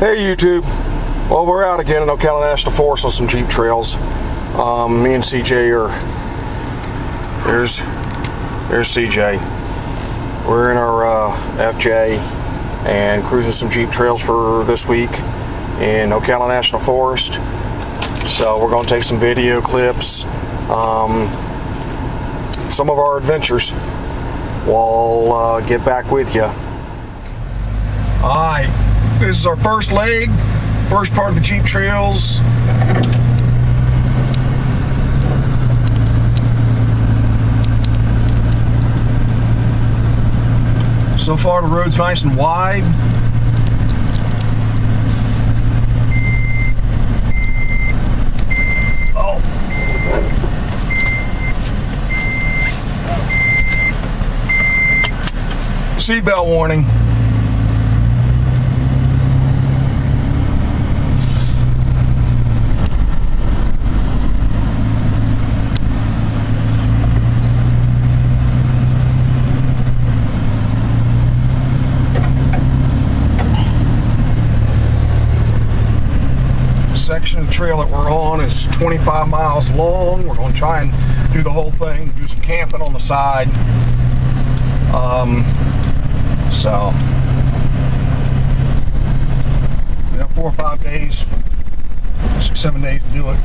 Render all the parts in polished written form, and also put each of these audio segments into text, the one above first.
Hey YouTube, well we're out again in Ocala National Forest on some Jeep trails. Me and CJ are, there's CJ. We're in our FJ and cruising some Jeep trails for this week in Ocala National Forest. So we're going to take some video clips, some of our adventures. We'll get back with you. Alright, this is our first leg, first part of the Jeep trails. So far the road's nice and wide. Oh. Seatbelt warning. Section of the trail that we're on is 25 miles long. We're going to try and do the whole thing, do some camping on the side. So we have 4 or 5 days, 6, 7 days to do it.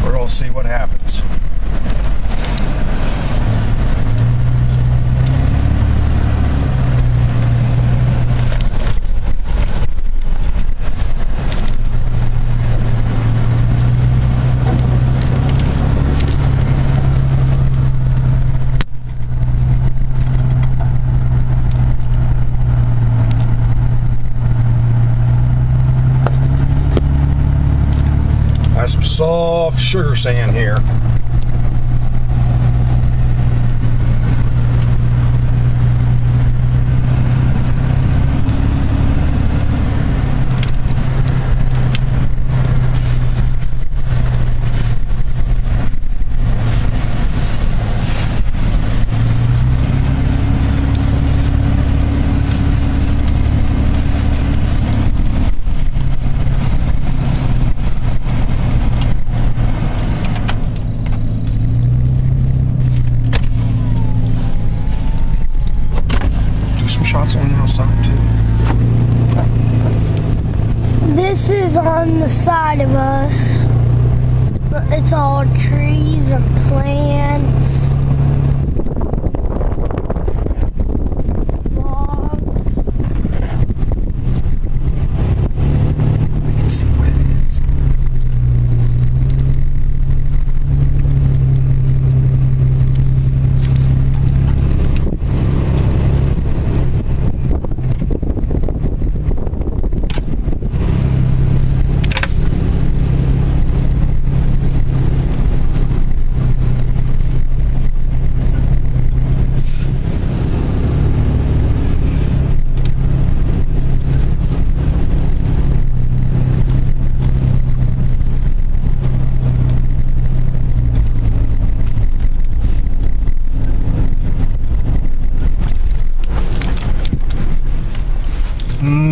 We're going to see what happens. Some soft sugar sand here. On the outside too. This is on the side of us, but it's all trees and plants, logs. We can see what it is.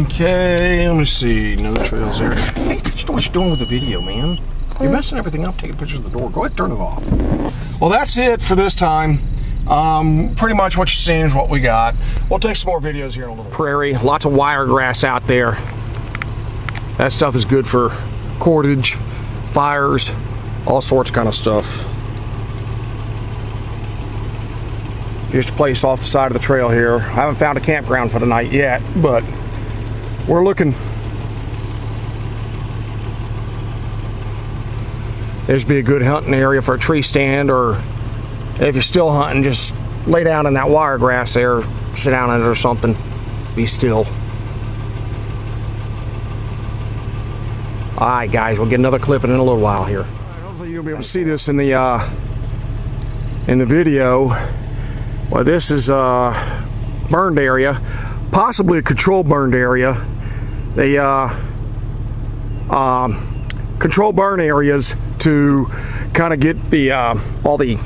Okay, let me see. No trails there. Hey, you know what you're doing with the video, man. You're messing everything up, taking pictures of the door. Go ahead and turn it off. Well, that's it for this time. Pretty much what you're seeing is what we got. We'll take some more videos here in a little bit. Prairie, lots of wiregrass out there. That stuff is good for cordage, fires, all sorts of kind of stuff. Just a place off the side of the trail here. I haven't found a campground for the night yet, but we're looking. There's be a good hunting area for a tree stand, or if you're still hunting, just lay down in that wiregrass there, sit down in it or something, be still. Alright guys, we'll get another clip in a little while here. Hopefully you'll be able to see this in the video. Well, this is a burned area, possibly a controlled burned area. They control burn areas to kind of get the all the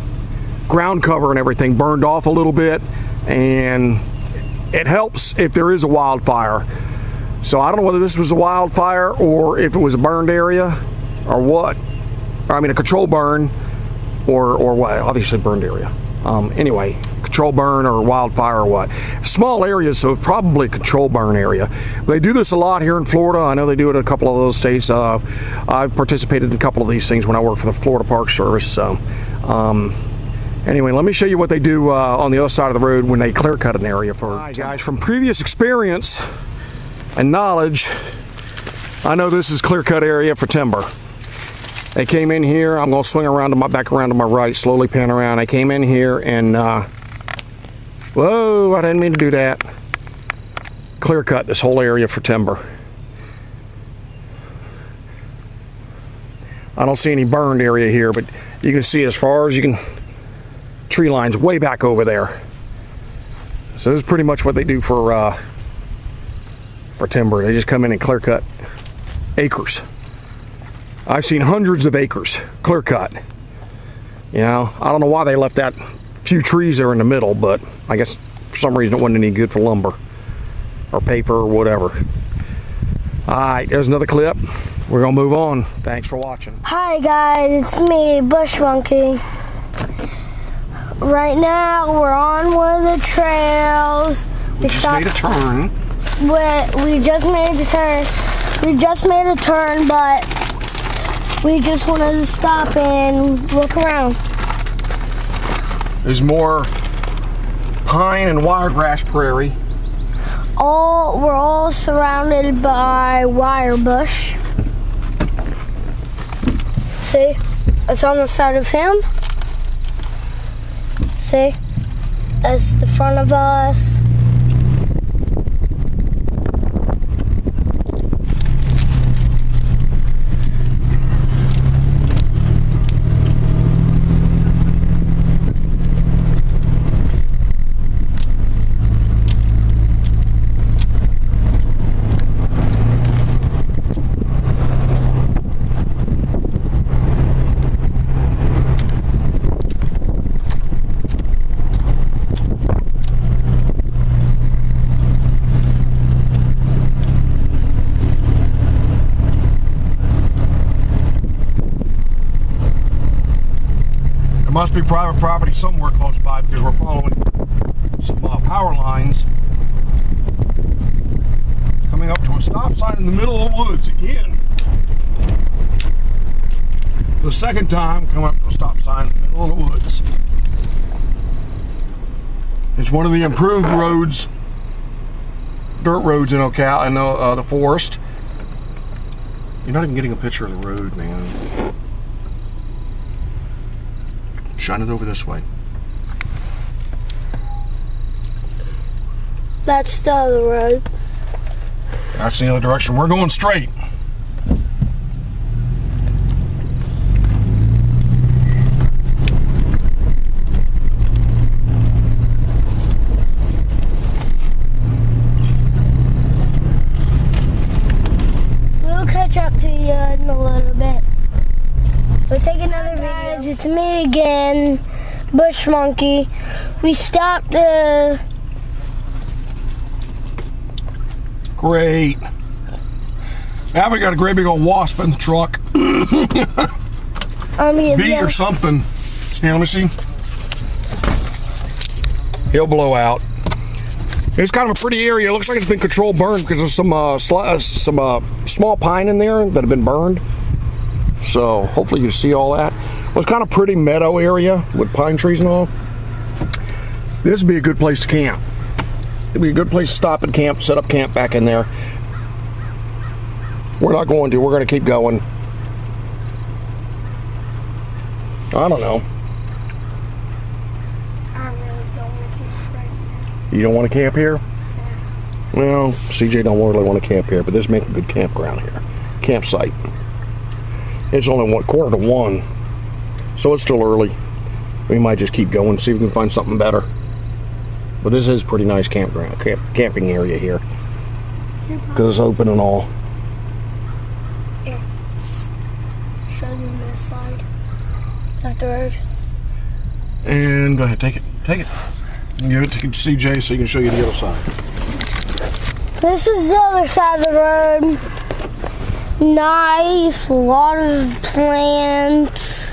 ground cover and everything burned off a little bit, and it helps if there is a wildfire. So I don't know whether this was a wildfire or if it was a burned area or what. Or, I mean, a control burn or what? Obviously burned area. Anyway, control burn or wildfire or what. Small areas, so probably a control burn area. They do this a lot here in Florida. I know they do it in a couple of those states. I've participated in a couple of these things when I worked for the Florida Park Service. So anyway, let me show you what they do on the other side of the road when they clear cut an area for. All right, guys, from previous experience and knowledge, I know this is clear cut area for timber. They came in here. I'm going to swing around to my back around to my right, slowly pan around. They came in here and whoa, I didn't mean to do that. Clear cut this whole area for timber. I don't see any burned area here, but you can see as far as you can, tree lines way back over there. So this is pretty much what they do for timber. They just come in and clear cut acres. I've seen hundreds of acres clear cut. You know, I don't know why they left that few trees there in the middle, but I guess for some reason it wasn't any good for lumber or paper or whatever. All right, there's another clip. We're gonna move on. Thanks for watching. Hi guys, it's me, Bush Monkey. Right now we're on one of the trails. We just made a turn. We just made the turn. We just made a turn, but we just wanted to stop and look around. There's more pine and wiregrass prairie. We're all surrounded by wire bush. See, it's on the side of him. See, that's the front of us. Must be private property somewhere close by because we're following some power lines coming up to a stop sign in the middle of the woods again. The second time coming up to a stop sign in the middle of the woods. It's one of the improved roads, dirt roads in Ocala, in the forest. You're not even getting a picture of the road, man. Shine it over this way. That's the other road. That's the other direction. We're going straight. We'll catch up to you in a little bit. We'll take another video. Guys, it's me again, Bush Monkey. We stopped Great. Now we got a great big old wasp in the truck. Bee or something. Here, let me see. He'll blow out. It's kind of a pretty area. It looks like it's been controlled burned because there's some small pine in there that have been burned. So hopefully you see all that. Well, it's kind of pretty meadow area with pine trees and all. This would be a good place to camp. It'd be a good place to stop and camp, set up camp back in there. We're not going to. We're going to keep going. I don't know. I really don't want to camp right here. You don't want to camp here? Yeah. Well, CJ don't really want to camp here, but this makes a good campground here. Campsite. It's only 1:45, so it's still early. We might just keep going, see if we can find something better. But this is a pretty nice campground, camping area here, because it's open and all. Yeah. Show you this side of the road. And go ahead, take it, take it. And give it to CJ so he can show you the other side. This is the other side of the road. Nice, a lot of plants.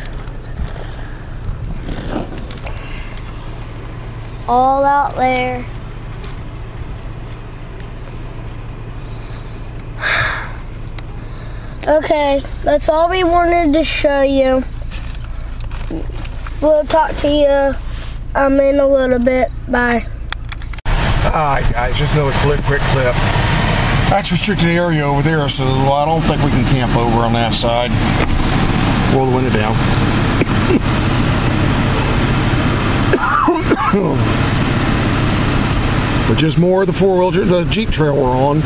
All out there. Okay, that's all we wanted to show you. We'll talk to you in a little bit. Bye. Alright guys, just another quick clip. That's restricted area over there, so I don't think we can camp over on that side. Roll the window down. But just more of the Jeep trail we're on.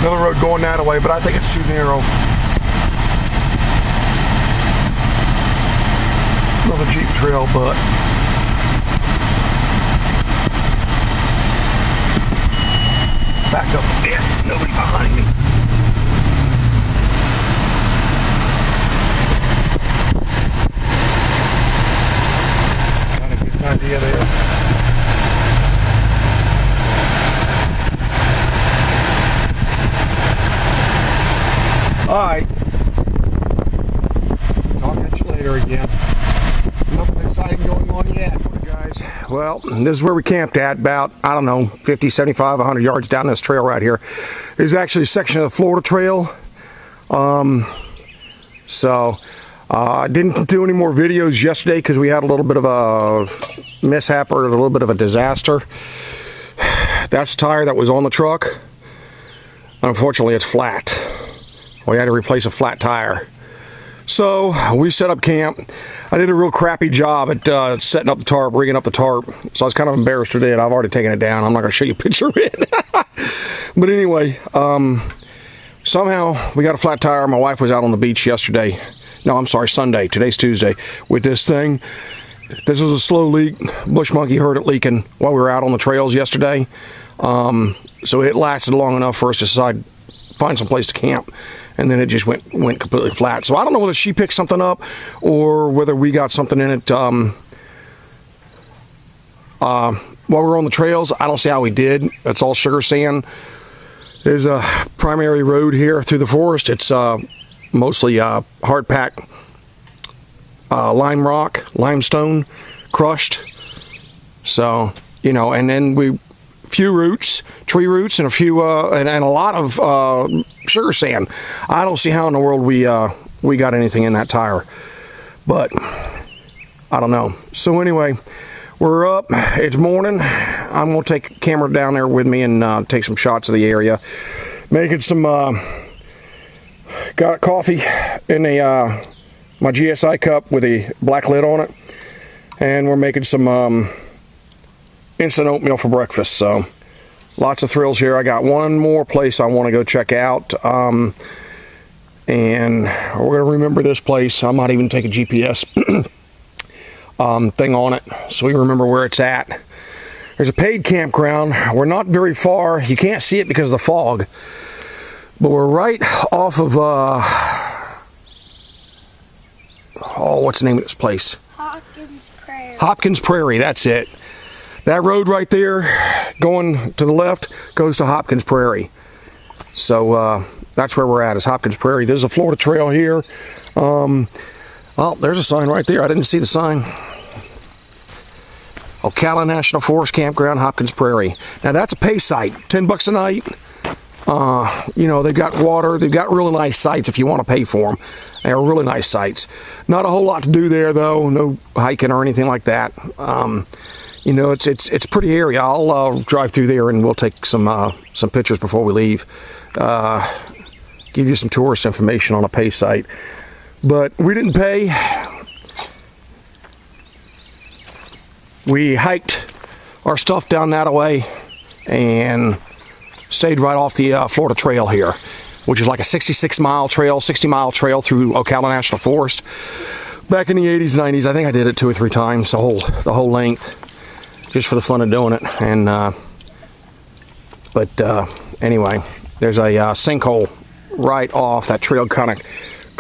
Another road going that way, but I think it's too narrow. Another Jeep trail, but back up a bit. Nobody behind me. Got a good idea there. Alright. Talk at you later again. Nothing exciting going on yet, guys. Well, this is where we camped at, about, I don't know, 50, 75, 100 yards down this trail right here. This is actually a section of the Florida Trail. I didn't do any more videos yesterday because we had a little bit of a mishap or a little bit of a disaster. That's the tire that was on the truck. Unfortunately, it's flat. We had to replace a flat tire. So we set up camp. I did a real crappy job at setting up the tarp, rigging up the tarp. So I was kind of embarrassed with it. I've already taken it down. I'm not going to show you a picture of it. But anyway, somehow we got a flat tire. My wife was out on the beach yesterday. No, I'm sorry, Sunday. Today's Tuesday. With this thing. This was a slow leak. Bush monkey heard it leaking while we were out on the trails yesterday. So it lasted long enough for us to decide find some place to camp, and then it just went completely flat. So I don't know whether she picked something up or whether we got something in it while we were on the trails. I don't see how we did. It's all sugar sand. There's a primary road here through the forest. It's mostly hard packed limestone, crushed. So, you know, and then few roots, tree roots, and a few and a lot of sugar sand. I don't see how in the world we got anything in that tire, but I don't know. So anyway, we're up. It's morning. I'm gonna take a camera down there with me and take some shots of the area. Making some got coffee in a my GSI cup with a black lid on it, and we're making some instant oatmeal for breakfast. So lots of thrills here. I got one more place I want to go check out, and we're going to remember this place. I might even take a GPS thing on it so we remember where it's at. There's a paid campground. We're not very far. You can't see it because of the fog, but we're right off of what's the name of this place? Hopkins Prairie. Hopkins Prairie, that's it. That road right there, going to the left, goes to Hopkins Prairie. So that's where we're at, is Hopkins Prairie. There's a Florida Trail here. Oh, there's a sign right there. I didn't see the sign. Ocala National Forest Campground, Hopkins Prairie. Now that's a pay site, $10 a night. You know, they've got water. They've got really nice sites if you want to pay for them. They're really nice sites. Not a whole lot to do there though. No hiking or anything like that. You know, it's a pretty area. I'll drive through there and we'll take some pictures before we leave. Give you some tourist information on a pay site. But we didn't pay. We hiked our stuff down that way and stayed right off the Florida Trail here, which is like a 66-mile trail, 60-mile trail through Ocala National Forest. Back in the 80s, 90s, I think I did it 2 or 3 times, the whole length, just for the fun of doing it. And anyway, there's a sinkhole right off. That trail kind of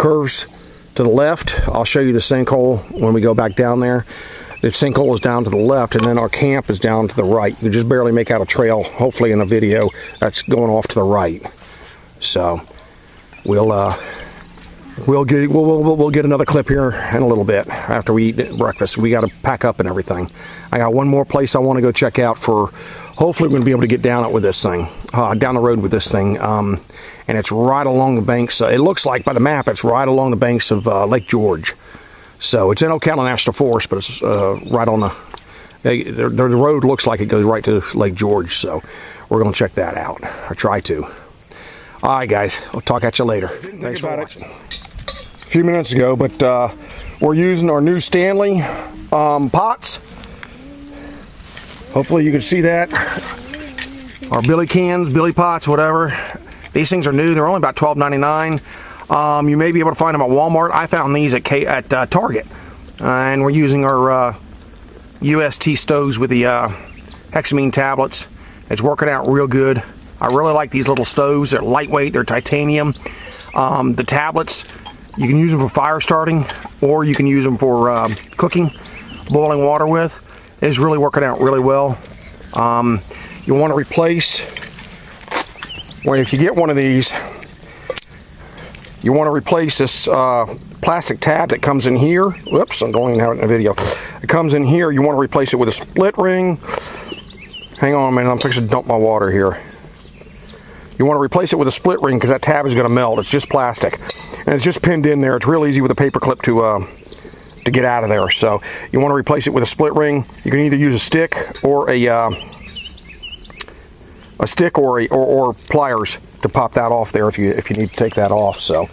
curves to the left. I'll show you the sinkhole when we go back down there. The sinkhole is down to the left, and then our camp is down to the right. You can just barely make out a trail, hopefully in the video, that's going off to the right. So we'll get another clip here in a little bit after we eat breakfast. We got to pack up and everything. I got one more place I want to go check out for. Hopefully we're going to be able to get down it with this thing, down the road with this thing. And it's right along the banks. It looks like by the map it's right along the banks of Lake George. So it's in Ocala National Forest, but it's right on the road looks like it goes right to Lake George. So we're going to check that out, or try to. All right, guys, I'll talk at you later. Thanks for watching. A few minutes ago, but we're using our new Stanley pots. Hopefully you can see that. Our billy cans, billy pots, whatever. These things are new. They're only about $12.99. You may be able to find them at Walmart. I found these at Target. And we're using our UST stoves with the hexamine tablets. It's working out real good. I really like these little stoves. They're lightweight, they're titanium. The tablets, you can use them for fire starting, or you can use them for cooking, boiling water with. It's really working out really well. You want to replace, well, if you get one of these, you want to replace this plastic tab that comes in here. Whoops, I don't even have it in the video. It comes in here. You want to replace it with a split ring. Hang on a minute, I'm fixing to dump my water here. You want to replace it with a split ring because that tab is going to melt. It's just plastic, and it's just pinned in there. It's real easy with a paper clip to get out of there. So you want to replace it with a split ring. You can either use a stick or or pliers to pop that off there if you need to take that off. So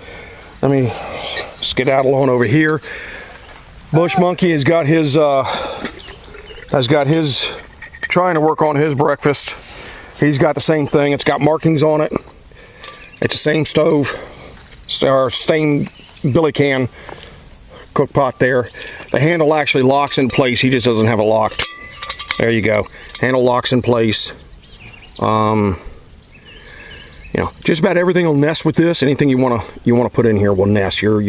let me skedaddle on over here. Bush Monkey has got his trying to work on his breakfast. He's got the same thing. It's got markings on it. It's the same stove, or stained billy can cook pot there. The handle actually locks in place. He just doesn't have it locked. There you go. Handle locks in place. You know, just about everything will nest with this. Anything you want to put in here will nest. Your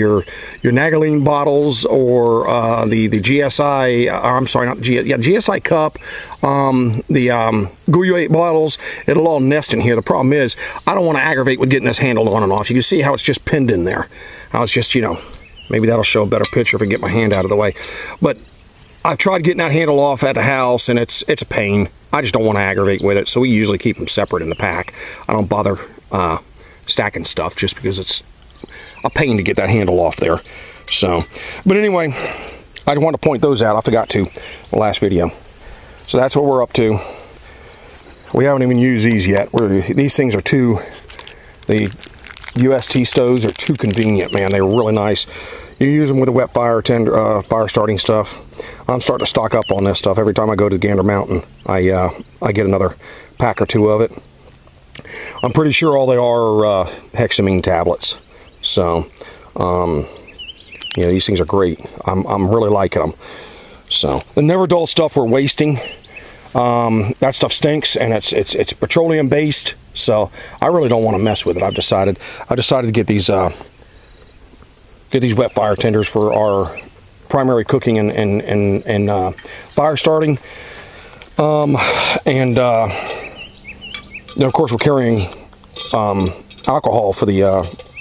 Nagaline bottles, or the GSI. I'm sorry, not GSI cup. The Guyo 8 bottles. It'll all nest in here. The problem is I don't want to aggravate with getting this handle on and off. You can see how it's just pinned in there. How it's just, you know, maybe that'll show a better picture if I get my hand out of the way. But I've tried getting that handle off at the house, and it's a pain. I just don't want to aggravate with it, so we usually keep them separate in the pack. I don't bother stacking stuff just because it's a pain to get that handle off there. So, but anyway, I want to point those out. I forgot to the last video. So that's what we're up to. We haven't even used these yet. These things are the UST stoves are too convenient, man. They're really nice. You use them with a wet fire fire starting stuff. I'm starting to stock up on this stuff. Every time I go to Gander Mountain, I get another pack or two of it. I'm pretty sure all they are hexamine tablets. So, yeah, these things are great. I'm really liking them. So, the never dull stuff we're wasting. That stuff stinks, and it's petroleum based. So, I really don't want to mess with it. I decided to get these wet fire tenders for our primary cooking and fire starting. Then of course we're carrying alcohol for the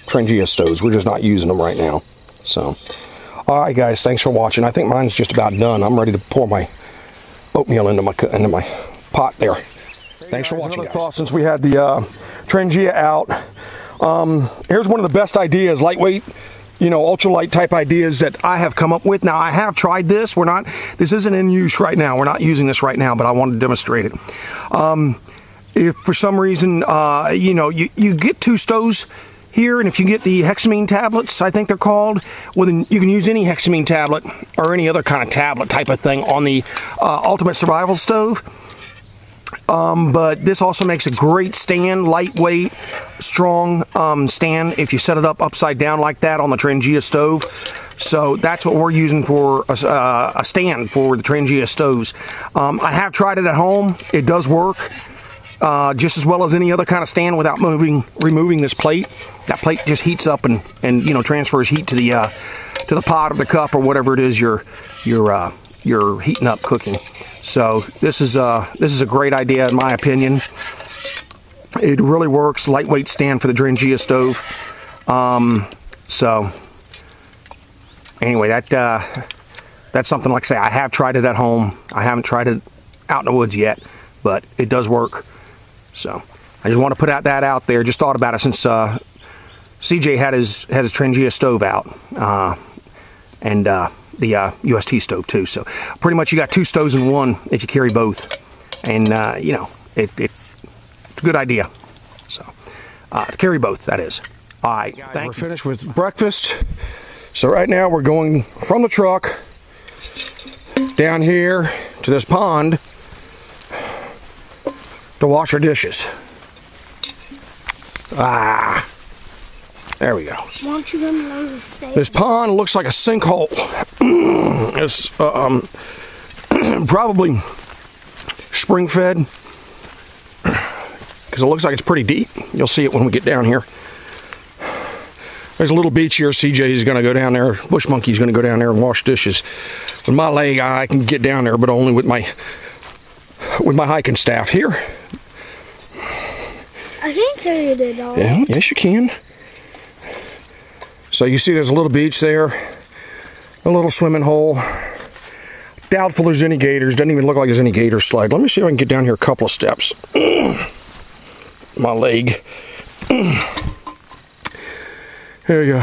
Trangia stoves. We're just not using them right now. So, all right, guys, thanks for watching. I think mine's just about done. I'm ready to pour my oatmeal into my pot there. Thanks for watching, guys. Thought since we had the Trangia out. Here's one of the best ideas, lightweight, you know, ultralight type ideas that I have come up with. Now, I have tried this. This isn't in use right now. We're not using this right now, but I wanted to demonstrate it. If for some reason, you know, you get two stoves here, and if you get the hexamine tablets, I think they're called, well, then you can use any hexamine tablet or any other kind of tablet type of thing on the Ultimate Survival stove. But this also makes a great stand, lightweight, strong stand if you set it up upside down like that on the Trangia stove. So that's what we're using for a stand for the Trangia stoves. I have tried it at home. It does work. just as well as any other kind of stand without removing this plate. That plate just heats up and you know, transfers heat to the pot or the cup or whatever it is you're heating up cooking. So this is a great idea in my opinion. It really works. Lightweight stand for the Drangia stove. So anyway, that's something, like I say, I have tried it at home. I haven't tried it out in the woods yet, but it does work. So I just want to put that out there. Just thought about it since CJ had his Drangia stove out, and the UST stove too. So pretty much you got 2 stoves in one if you carry both, and you know, it's a good idea. So to carry both, that is. All right, we're finished with breakfast. So right now we're going from the truck down here to this pond to wash our dishes. There we go. Why don't you come along the stage? This pond looks like a sinkhole. It's probably spring fed, because it looks like it's pretty deep. You'll see it when we get down here. There's a little beach here. CJ's going to go down there. Bush Monkey's going to go down there and wash dishes. With my leg, I can get down there, but only with my hiking staff here. I can't carry it at all. Yeah, yes you can. So you see there's a little beach there, a little swimming hole. Doubtful there's any gators. Doesn't even look like there's any gator slide. Let me see if I can get down here a couple of steps. My leg. There you go.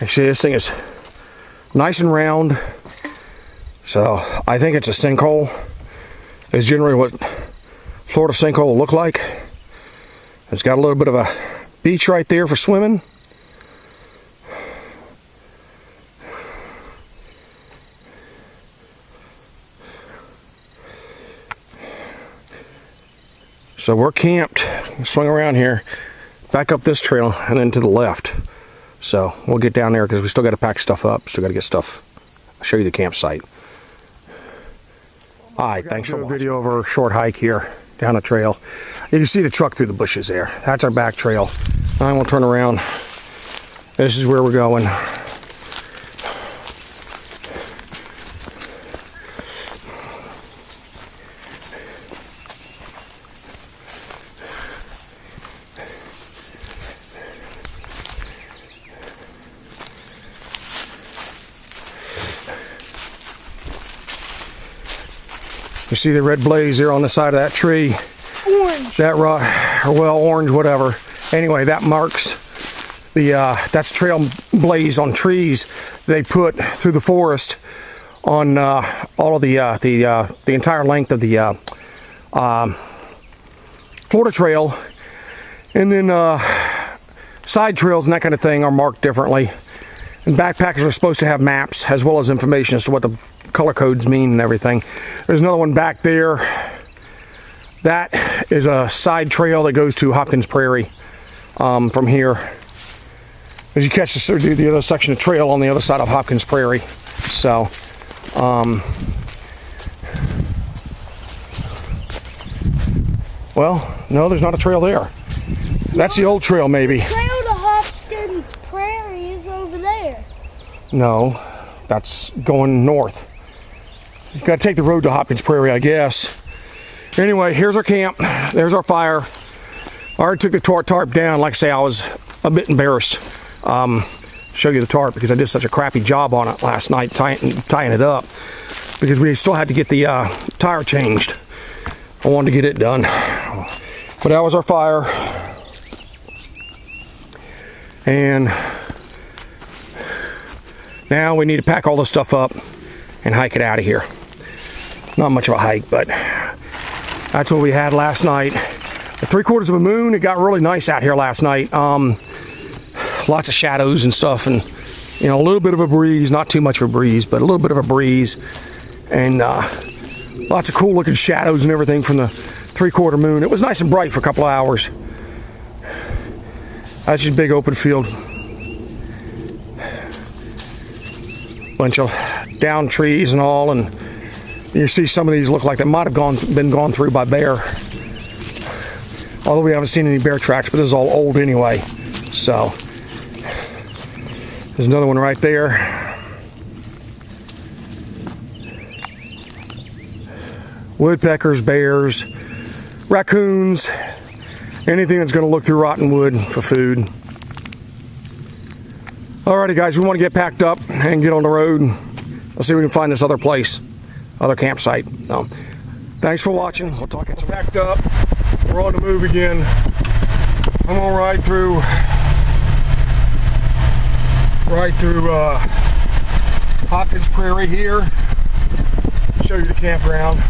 Actually, this thing is nice and round. So I think it's a sinkhole. It's generally what Florida sinkhole will look like. It's got a little bit of a beach right there for swimming. So we're camped, swing around here, back up this trail, and then to the left. So we'll get down there because we still got to pack stuff up, still got to get stuff. I'll show you the campsite. All right, thanks for watching. Video of our short hike here down the trail. You can see the truck through the bushes there. That's our back trail. I will turn around. This is where we're going. You see the red blaze there on the side of that tree. Orange. That rock, or well, orange, whatever. Anyway, that marks the, that's trail blaze on trees they put through the forest on all of the entire length of the Florida Trail. And then side trails and that kind of thing are marked differently. And backpackers are supposed to have maps as well as information as to what the color codes mean and everything. There's another one back there. That is a side trail that goes to Hopkins Prairie from here. As you catch the other section of trail on the other side of Hopkins Prairie. So, well, no, there's not a trail there. That's the old trail, maybe. The trail to Hopkins Prairie is over there. No, that's going north. You've got to take the road to Hopkins Prairie, I guess. Anyway, here's our camp. There's our fire. I already took the tarp down. Like I say, I was a bit embarrassed. Show you the tarp because I did such a crappy job on it last night tying it up because we still had to get the tire changed. I wanted to get it done. But that was our fire. And now we need to pack all this stuff up and hike it out of here. Not much of a hike, but that's what we had last night. At 3/4 of a moon, it got really nice out here last night. Lots of shadows and stuff, and you know, a little bit of a breeze, not too much of a breeze, but a little bit of a breeze, and lots of cool looking shadows and everything from the 3/4 moon. It was nice and bright for a couple of hours. That's just a big open field. Bunch of down trees and all, and You see some of these look like they might have been gone through by bear. Although we haven't seen any bear tracks, but this is all old anyway. So, there's another one right there. Woodpeckers, bears, raccoons, anything that's going to look through rotten wood for food. Alrighty guys, we want to get packed up and get on the road. Let's see if we can find this other place, other campsite. So, thanks for watching. We'll talk. It's packed up. We're on the move again. I'm gonna ride through Hopkins Prairie here. Show you the campground.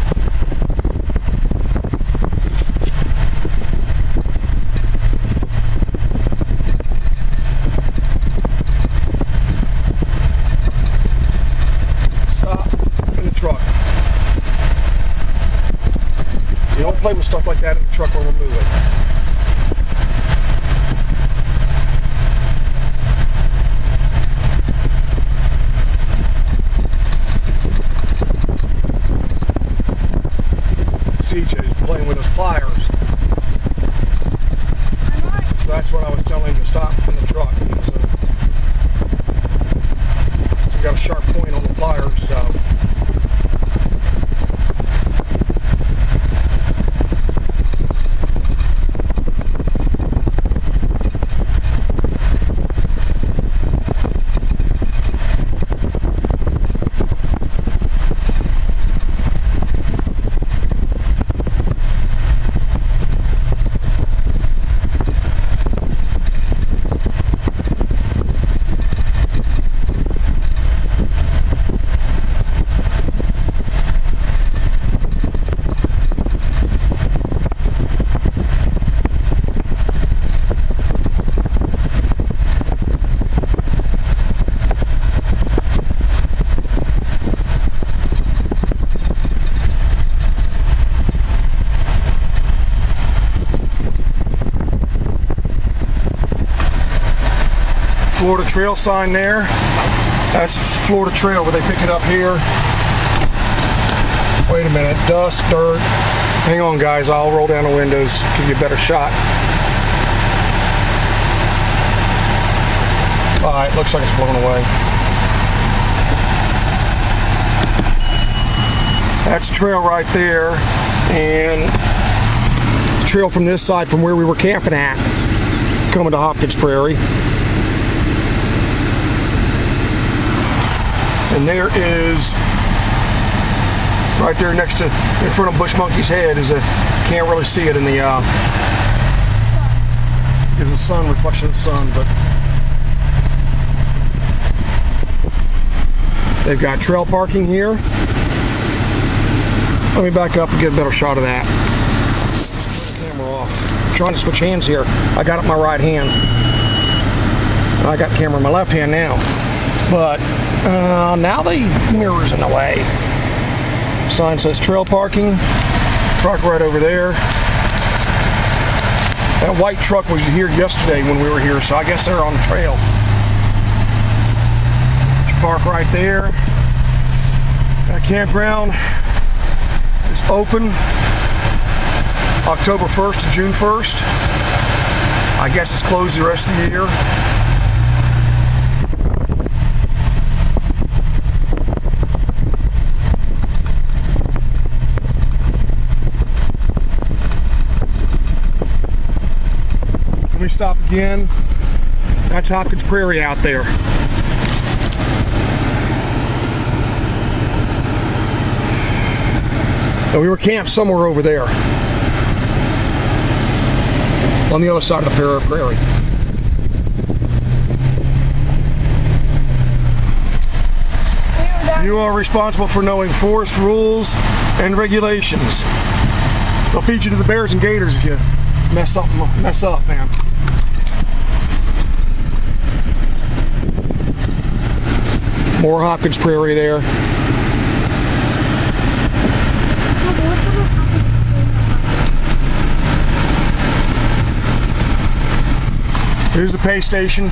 You don't play with stuff like that in the truck when we're moving. CJ's playing with his pliers. So that's what I was telling him to stop in the truck. So we got a sharp point on the pliers, so. Florida Trail sign there. That's Florida Trail, where they pick it up here. Wait a minute, dust, dirt. Hang on guys, I'll roll down the windows, give you a better shot. Alright, looks like it's blown away. That's the trail right there, and the trail from this side from where we were camping at, coming to Hopkins Prairie. And there is, right there next to, in front of Bush Monkey's head, is a, can't really see it in the, is the sun, reflection of the sun, but they've got trail parking here. Let me back up and get a better shot of that. Camera off. I'm trying to switch hands here. I got it in my right hand. I got the camera in my left hand now. But now the mirror's in the way. Sign says trail parking. Truck right over there. That white truck was here yesterday when we were here, so I guess they're on the trail. Park right there. That campground is open October 1st to June 1st. I guess it's closed the rest of the year. Let me stop again. That's Hopkins Prairie out there. And we were camped somewhere over there, on the other side of the prairie. You are responsible for knowing forest rules and regulations. They'll feed you to the bears and gators if you mess up, man. More Hopkins Prairie there. Here's the pay station.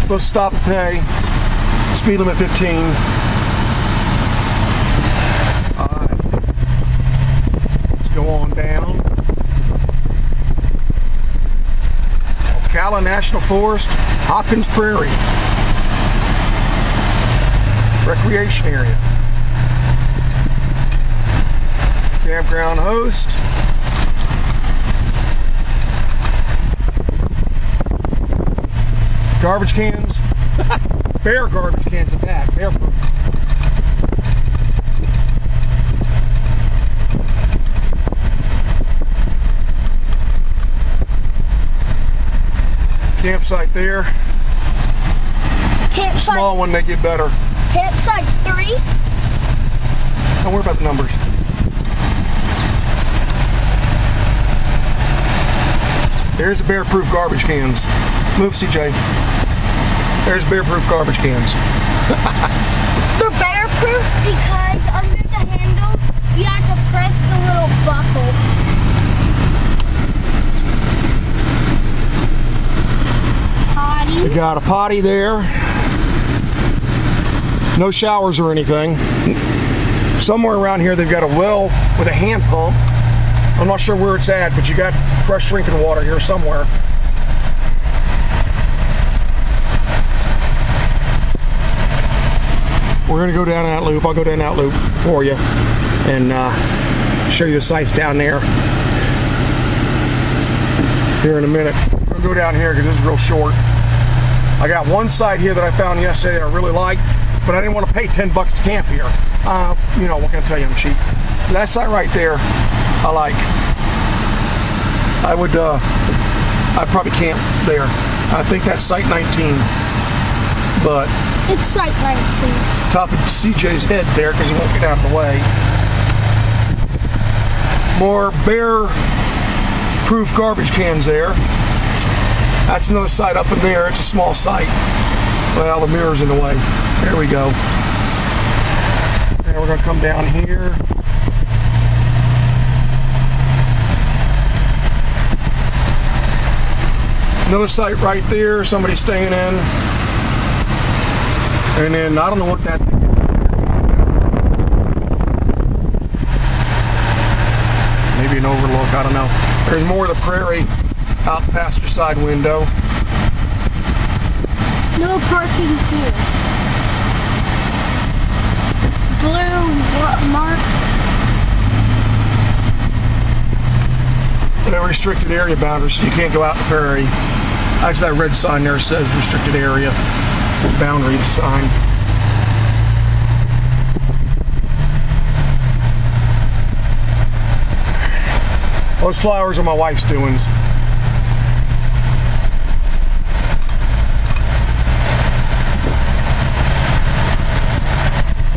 Supposed to stop and pay. Speed limit 15. Ocala National Forest, Hopkins, Prairie. Recreation area. Campground host. Garbage cans. Bare garbage cans at that. Bare proof. Campsite there. Campsite. Small one, they get better. Campsite 3. Don't worry about the numbers. There's the bear-proof garbage cans. Move, CJ. There's bear-proof garbage cans. They're bear-proof because under the handle, you have to press the little buckle. Potty. We got a potty there. No showers or anything. Somewhere around here they've got a well with a hand pump. I'm not sure where it's at, but you got fresh drinking water here somewhere. We're gonna go down that loop. I'll go down that loop for you and show you the sights down there here in a minute. We'll go down here because this is real short. I got one site here that I found yesterday that I really liked, but I didn't want to pay 10 bucks to camp here. You know, what can I tell you, I'm cheap. That site right there, I like. I'd probably camp there. I think that's site 19, but It's site 19. top of CJ's head there because he won't get out of the way. More bear-proof garbage cans there. That's another site up in there. It's a small site. Well, the mirror's in the way. There we go. And we're going to come down here. Another site right there. Somebody's staying in. And then I don't know what that thing is. Maybe an overlook. I don't know. There's more of the prairie out the passenger side window. No parking here. Blue mark. A restricted area boundary, so you can't go out the prairie. Actually, that red sign there says restricted area boundary sign. Those flowers are my wife's doings.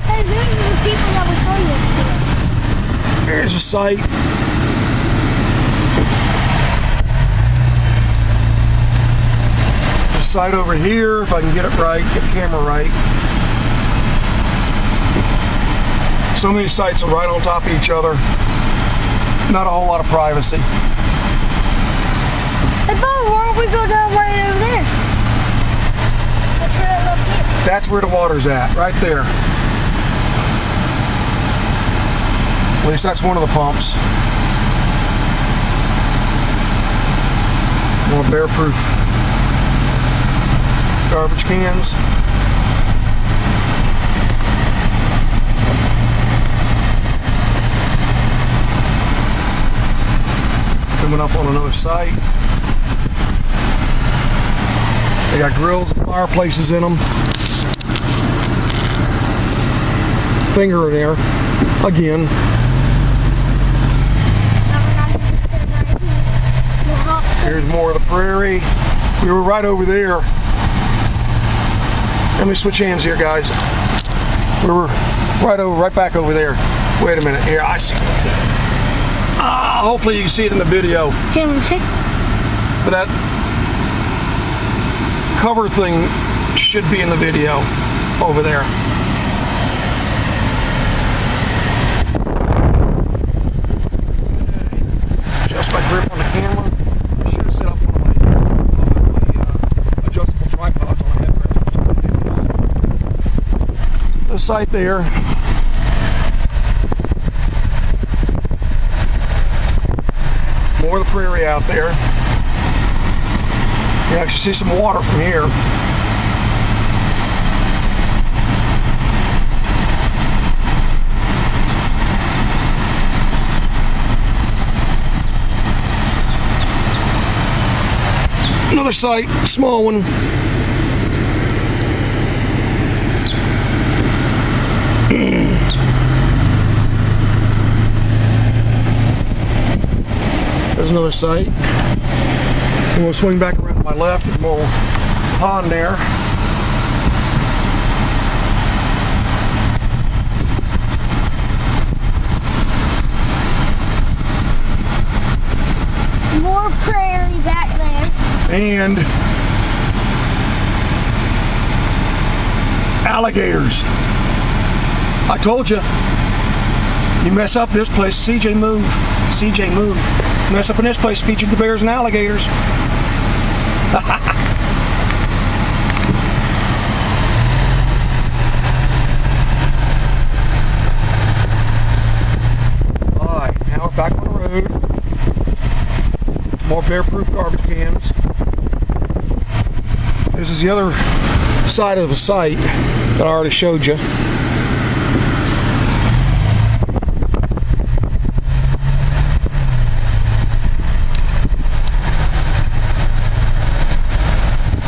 Hey, these are the people that we saw yesterday. There's a site. There's a site over here, if I can get it right, get the camera right. Some of these sites are right on top of each other. Not a whole lot of privacy. Hey, Bob, why don't we go down right over there? The trail up here. That's where the water's at, right there. At least that's one of the pumps. More bear-proof garbage cans. Coming up on another site. They got grills and fireplaces in them. Finger in there again. Here's more of the prairie. We were right over there. Let me switch hands here, guys. We were right back over there. Wait a minute. Here, I see. Hopefully you can see it in the video. Here, let me see. But that cover thing should be in the video over there. Adjust my grip on the camera. I should have set up one of my adjustable tripods on the headrest or something. The site there. More of the prairie out there. You can actually see some water from here. Another site, small one. There's another site. And we'll swing back around to my left. There's more pond there. More prairie back there. And alligators. I told you. You mess up this place, CJ move. CJ move. Mess up in this place, featured the bears and alligators. Alright, now we're back on the road. More bear-proof garbage cans. This is the other side of the site that I already showed you.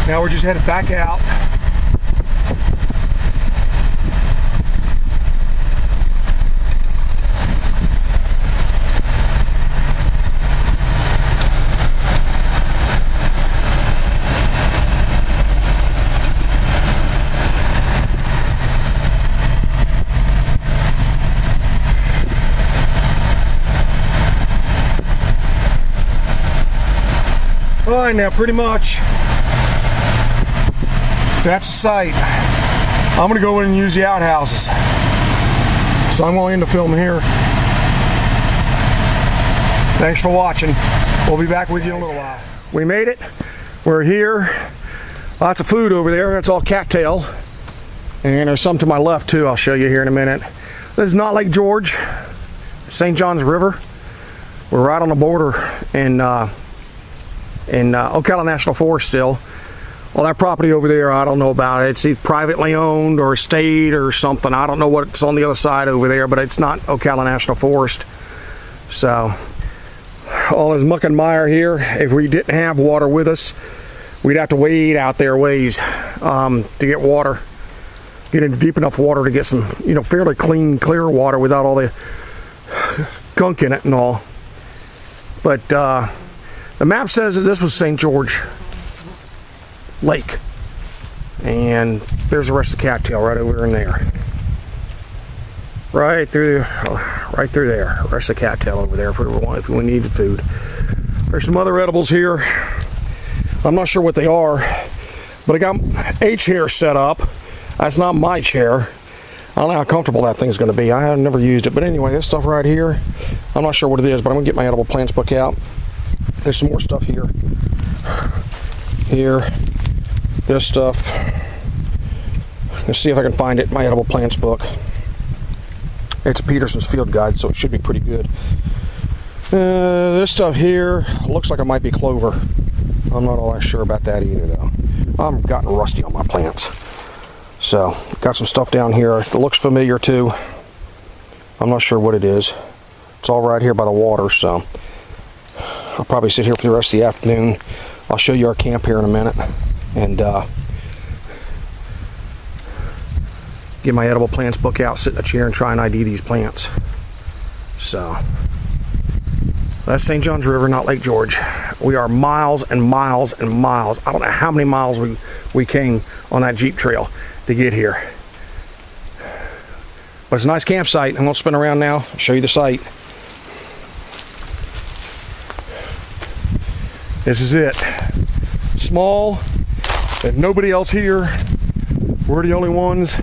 Now we're just headed back out. All right, now pretty much that's the site. I'm gonna go in and use the outhouses. So I'm going to film here. Thanks for watching. We'll be back with you in a little while. We made it. We're here. Lots of food over there. That's all cattail. And there's some to my left too. I'll show you here in a minute. This is not Lake George. St. Johns River. We're right on the border in Ocala National Forest still. Well, that property over there, I don't know about it. It's either privately owned or estate or something. I don't know what's on the other side over there, but it's not Ocala National Forest. So, all this muck and mire here, if we didn't have water with us, we'd have to wade out there ways to get water. Get into deep enough water to get some, fairly clean, clear water without all the gunk in it and all. But the map says that this was St. George Lake, and there's the rest of the cattail right over in there, right through there. Rest of the cattail over there if we needed food. There's some other edibles here. I'm not sure what they are, but I got a chair set up. That's not my chair. I don't know how comfortable that thing's going to be. I have never used it, but anyway, this stuff right here, I'm not sure what it is, but I'm gonna get my edible plants book out. There's some more stuff here. This stuff. Let's see if I can find it in my edible plants book. It's Peterson's Field Guide, so it should be pretty good. This stuff here looks like it might be clover. I'm not all that sure about that either, though. I'm gotten rusty on my plants. So, got some stuff down here that looks familiar too. I'm not sure what it is. It's all right here by the water, so I'll probably sit here for the rest of the afternoon. I'll show you our camp here in a minute, and get my edible plants book out, sit in a chair, and try and ID these plants. So that's St. Johns River, not Lake George. We are miles and miles and miles. I don't know how many miles we came on that Jeep trail to get here. But it's a nice campsite. I'm going to spin around now, show you the site. This is it. Small, there's nobody else here. We're the only ones.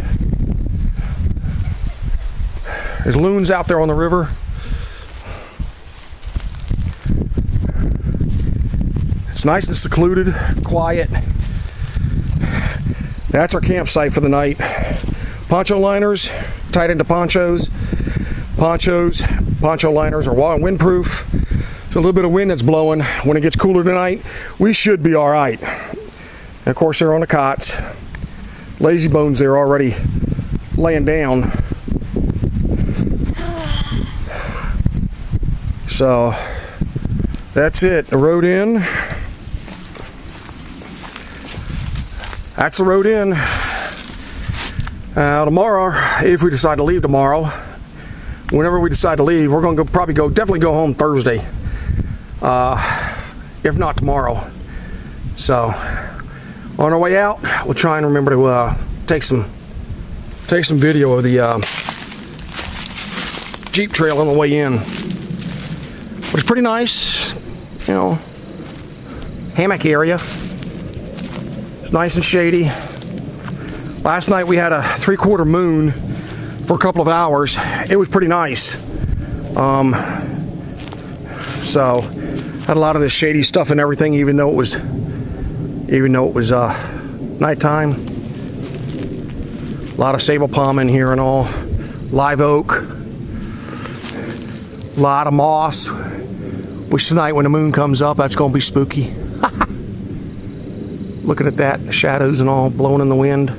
There's loons out there on the river. It's nice and secluded, quiet. That's our campsite for the night. Poncho liners tied into ponchos. Poncho liners are windproof. It's a little bit of wind that's blowing. When it gets cooler tonight, we should be all right. And of course, they're on the cots. Lazy bones, they're already laying down. So that's it. The road in. That's the road in. Tomorrow, if we decide to leave tomorrow, whenever we decide to leave, we're going to definitely go home Thursday. If not tomorrow. So on our way out, we'll try and remember to take some video of the Jeep trail on the way in. But it's pretty nice, you know, hammock area. It's nice and shady. Last night we had a 3/4 moon for a couple of hours. It was pretty nice. So had a lot of this shady stuff and everything, even though it was nighttime. A lot of sable palm in here and all. Live oak. A lot of moss. Which tonight when the moon comes up, that's gonna be spooky. Looking at that, the shadows and all blowing in the wind.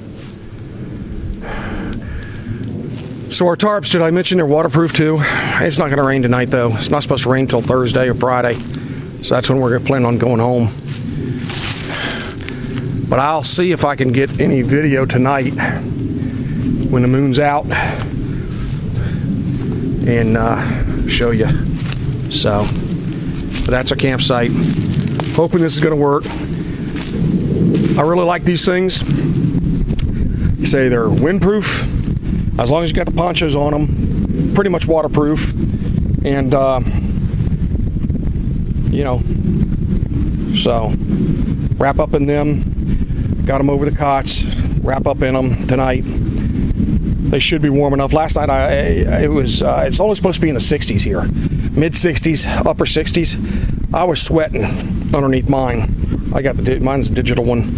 So our tarps, did I mention they're waterproof too? It's not gonna rain tonight though. It's not supposed to rain until Thursday or Friday. So that's when we're gonna plan on going home. But I'll see if I can get any video tonight when the moon's out and show you. So, but that's our campsite. Hoping this is gonna work. I really like these things. You say they're windproof, as long as you got the ponchos on them, pretty much waterproof, and you know, so wrap up in them. Got them over the cots, wrap up in them tonight. They should be warm enough. Last night it's only supposed to be in the 60s here, mid 60s, upper 60s. I was sweating underneath mine. I got mine's a digital one.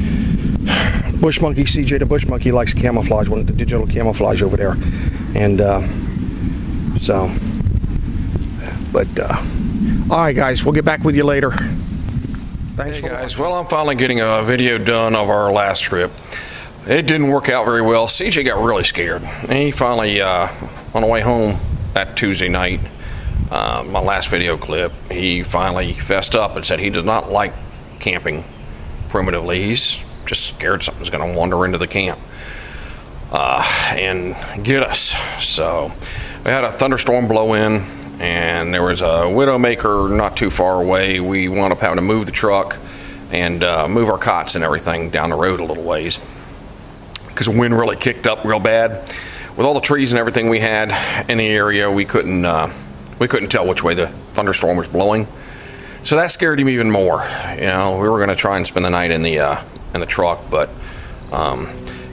Bush Monkey, CJ the Bush Monkey likes camouflage one, the digital camouflage over there. And all right guys, we'll get back with you later. Thanks guys. Well, I'm finally getting a video done of our last trip. It didn't work out very well. CJ got really scared. And he finally, on the way home that Tuesday night, my last video clip, he finally fessed up and said he does not like camping primitively. He's just scared something's going to wander into the camp and get us. So we had a thunderstorm blow in, and there was a widowmaker not too far away. We wound up having to move the truck and move our cots and everything down the road a little ways because the wind really kicked up real bad. With all the trees and everything we had in the area, we couldn't tell which way the thunderstorm was blowing. So that scared him even more. You know, we were going to try and spend the night in the truck, but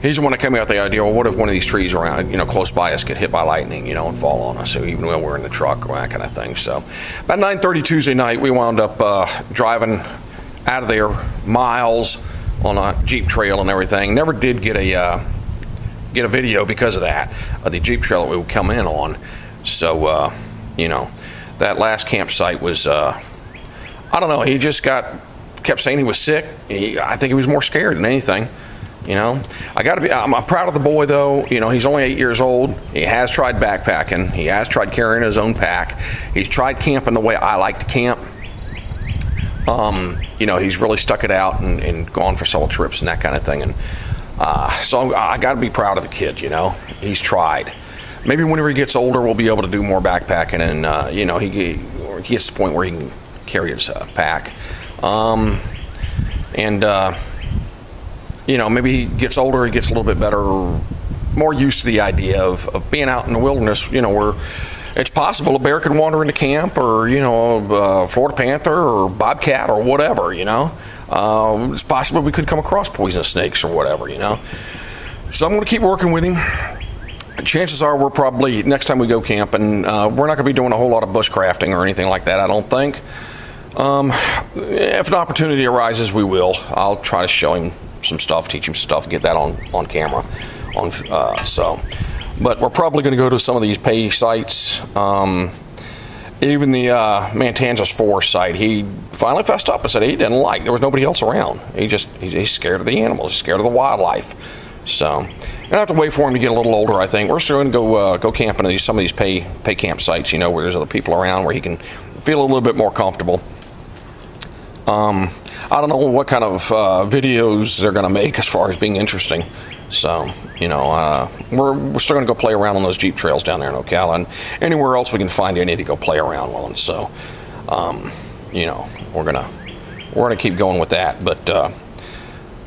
he's the one that came out with the idea, well, what if one of these trees around, you know, close by us get hit by lightning, you know, and fall on us, so even though we're in the truck or that kind of thing. So about 9:30 Tuesday night, we wound up driving out of there miles on a Jeep trail and everything. Never did get a video because of that, the Jeep trail that we would come in on. So you know, that last campsite was I don't know, he just kept saying he was sick. I think he was more scared than anything. You know, I'm proud of the boy though. You know, he's only 8 years old. He has tried backpacking. He has tried carrying his own pack. He's tried camping the way I like to camp. You know, he's really stuck it out and gone for solo trips and that kind of thing. And so I got to be proud of the kid. You know, he's tried. Maybe whenever he gets older, we'll be able to do more backpacking, and you know, he gets to the point where he can carry his pack. You know, maybe he gets older, he gets a little bit better, more used to the idea of being out in the wilderness, you know, where it's possible a bear could wander into camp, or, you know, a Florida panther or bobcat or whatever, you know. It's possible we could come across poisonous snakes or whatever, you know. So I'm going to keep working with him. Chances are we're probably, next time we go camping, we're not going to be doing a whole lot of bushcrafting or anything like that, I don't think. If an opportunity arises, we will. I'll try to show him some stuff, teach him stuff, get that on camera. But we're probably going to go to some of these pay sites. even the Mantanzas Forest site, he finally fessed up and said he didn't like. There was nobody else around. He's scared of the animals. He's scared of the wildlife. So gonna have to wait for him to get a little older. I think we're still gonna go camping at some of these pay campsites. You know, where there's other people around, where he can feel a little bit more comfortable. I don't know what kind of videos they're gonna make as far as being interesting. So, you know, we're still going to go play around on those Jeep trails down there in Ocala, and anywhere else we can find any to go play around on. So, you know, we're gonna keep going with that. But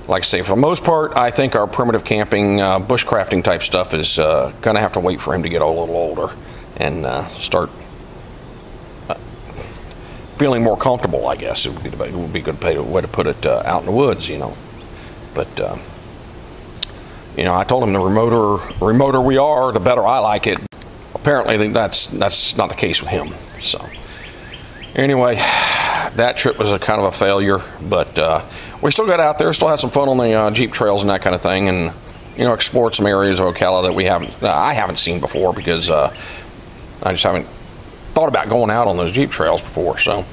like I say, for the most part, I think our primitive camping, bushcrafting type stuff is going to have to wait for him to get a little older and start feeling more comfortable. I guess it would be a good way to put it, out in the woods, you know. But you know, I told him the remoter we are, the better I like it. Apparently, that's not the case with him. So, anyway, that trip was a kind of a failure, but we still got out there, still had some fun on the Jeep trails and that kind of thing, and you know, explored some areas of Ocala that I haven't seen before, because I just haven't thought about going out on those Jeep trails before. So,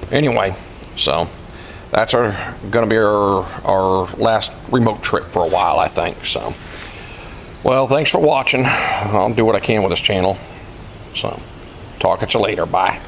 anyway, so. That's going to be our last remote trip for a while, I think. So, well, thanks for watching. I'll do what I can with this channel. So, talk at you later. Bye.